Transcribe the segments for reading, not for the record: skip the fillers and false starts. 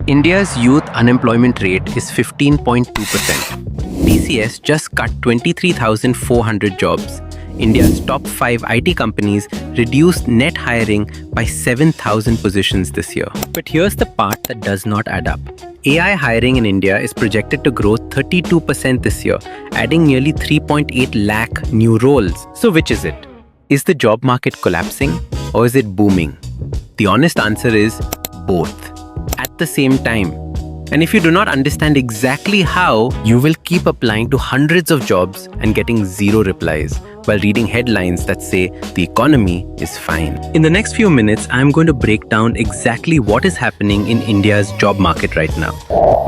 India's youth unemployment rate is 15.2%. TCS just cut 23,400 jobs. India's top 5 IT companies reduced net hiring by 7,000 positions this year. But here's the part that does not add up. AI hiring in India is projected to grow 32% this year, adding nearly 3.8 lakh new roles. So which is it? Is the job market collapsing or is it booming? The honest answer is both at the same time. And if you do not understand exactly how, you will keep applying to hundreds of jobs and getting zero replies while reading headlines that say the economy is fine. In the next few minutes, I'm going to break down exactly what is happening in India's job market right now,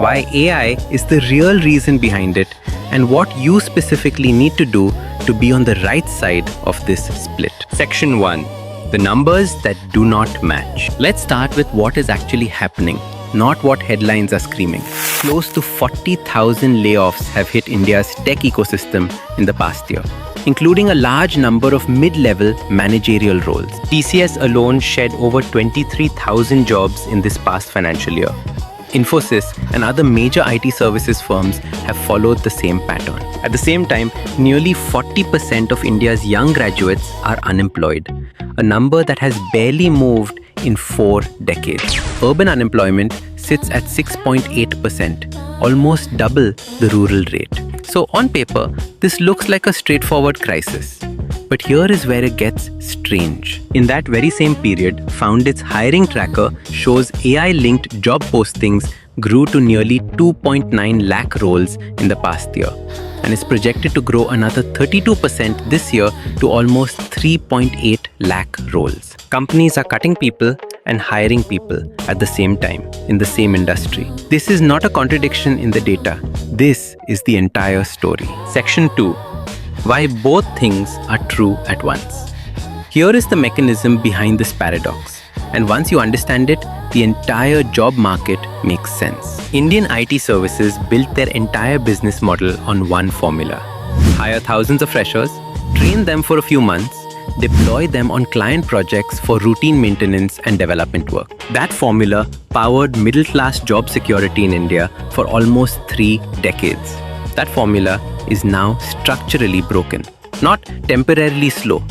why AI is the real reason behind it, and what you specifically need to do to be on the right side of this split. Section 1. The numbers that do not match. Let's start with what is actually happening, not what headlines are screaming. Close to 40,000 layoffs have hit India's tech ecosystem in the past year, including a large number of mid-level managerial roles. TCS alone shed over 23,000 jobs in this past financial year. Infosys and other major IT services firms have followed the same pattern. At the same time, nearly 40% of India's young graduates are unemployed, a number that has barely moved in 4 decades. Urban unemployment sits at 6.8%, almost double the rural rate. So on paper, this looks like a straightforward crisis. But here is where it gets strange. In that very same period, Foundit's hiring tracker shows AI-linked job postings grew to nearly 2.9 lakh roles in the past year, and is projected to grow another 32% this year to almost 3.8 lakh roles. Companies are cutting people and hiring people at the same time in the same industry. This is not a contradiction in the data. This is the entire story. Section 2. Why both things are true at once. Here is the mechanism behind this paradox. And once you understand it, the entire job market makes sense. Indian IT services built their entire business model on one formula. Hire thousands of freshers, train them for a few months, deploy them on client projects for routine maintenance and development work. That formula powered middle-class job security in India for almost 3 decades. That formula is now structurally broken, not temporarily slow.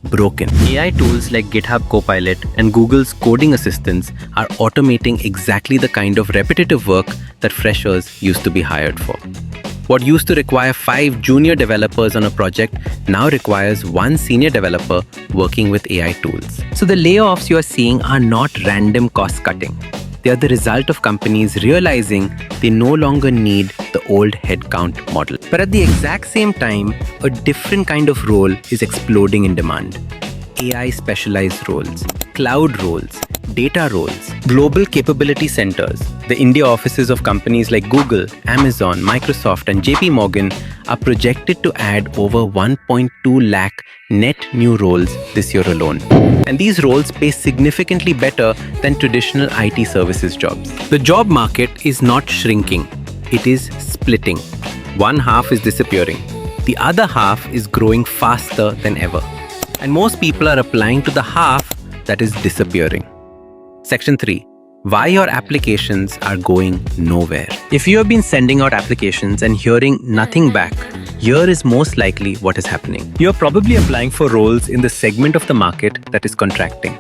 Broken. AI tools like GitHub Copilot and Google's coding assistants are automating exactly the kind of repetitive work that freshers used to be hired for. What used to require 5 junior developers on a project now requires 1 senior developer working with AI tools. So the layoffs you are seeing are not random cost cutting. They are the result of companies realizing they no longer need the old headcount model. But at the exact same time, a different kind of role is exploding in demand. AI specialized roles, cloud roles, data roles, global capability centers. The India offices of companies like Google, Amazon, Microsoft, and JP Morgan are projected to add over 1.2 lakh net new roles this year alone. And these roles pay significantly better than traditional IT services jobs. The job market is not shrinking, it is splitting. One half is disappearing. The other half is growing faster than ever. And most people are applying to the half that is disappearing. Section 3. Why your applications are going nowhere. If you have been sending out applications and hearing nothing back, here is most likely what is happening. You're probably applying for roles in the segment of the market that is contracting.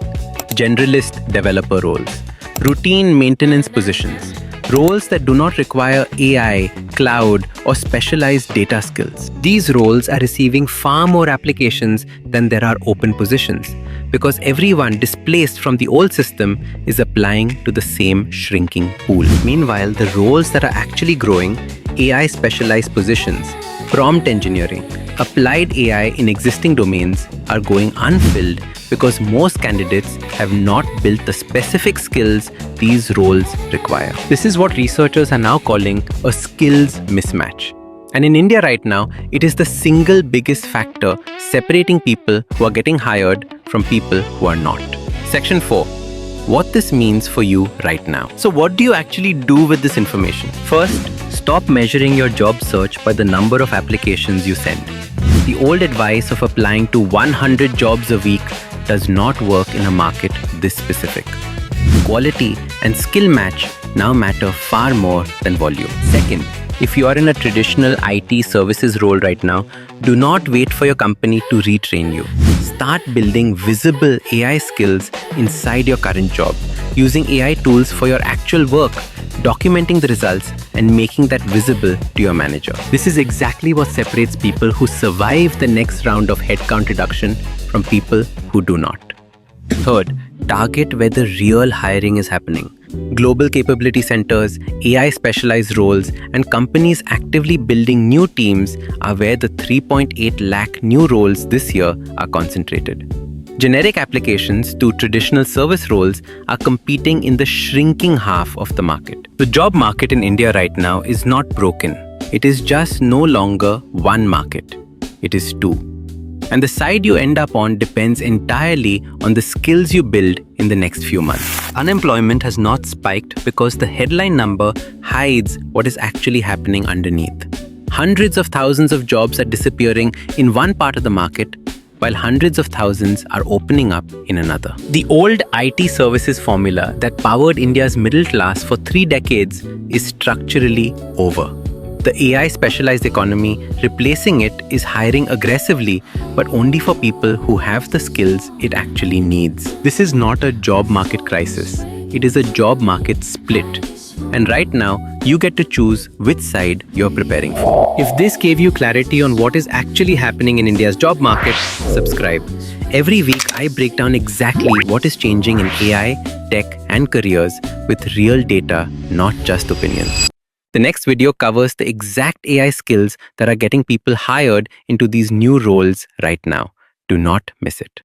Generalist developer roles, routine maintenance positions, roles that do not require AI, cloud, or specialized data skills. These roles are receiving far more applications than there are open positions, because everyone displaced from the old system is applying to the same shrinking pool. Meanwhile, the roles that are actually growing, AI specialized positions, prompt engineering, applied AI in existing domains, are going unfilled because most candidates have not built the specific skills these roles require. This is what researchers are now calling a skills mismatch. And in India right now, it is the single biggest factor separating people who are getting hired from people who are not. Section 4. What this means for you right now. So what do you actually do with this information? First, stop measuring your job search by the number of applications you send. The old advice of applying to 100 jobs a week does not work in a market this specific. Quality and skill match now matter far more than volume. Second, if you are in a traditional IT services role right now, do not wait for your company to retrain you. Start building visible AI skills inside your current job, using AI tools for your actual work, documenting the results, and making that visible to your manager. This is exactly what separates people who survive the next round of headcount reduction from people who do not. Third, target where the real hiring is happening. Global capability centers, AI specialized roles, and companies actively building new teams are where the 3.8 lakh new roles this year are concentrated. Generic applications to traditional service roles are competing in the shrinking half of the market. The job market in India right now is not broken. It is just no longer one market. It is two. And the side you end up on depends entirely on the skills you build in the next few months. Unemployment has not spiked because the headline number hides what is actually happening underneath. Hundreds of thousands of jobs are disappearing in one part of the market, while hundreds of thousands are opening up in another. The old IT services formula that powered India's middle class for 3 decades is structurally over. The AI specialized economy replacing it is hiring aggressively, but only for people who have the skills it actually needs. This is not a job market crisis. It is a job market split. And right now, you get to choose which side you're preparing for. If this gave you clarity on what is actually happening in India's job market, subscribe. Every week, I break down exactly what is changing in AI, tech, and careers with real data, not just opinions. The next video covers the exact AI skills that are getting people hired into these new roles right now. Do not miss it.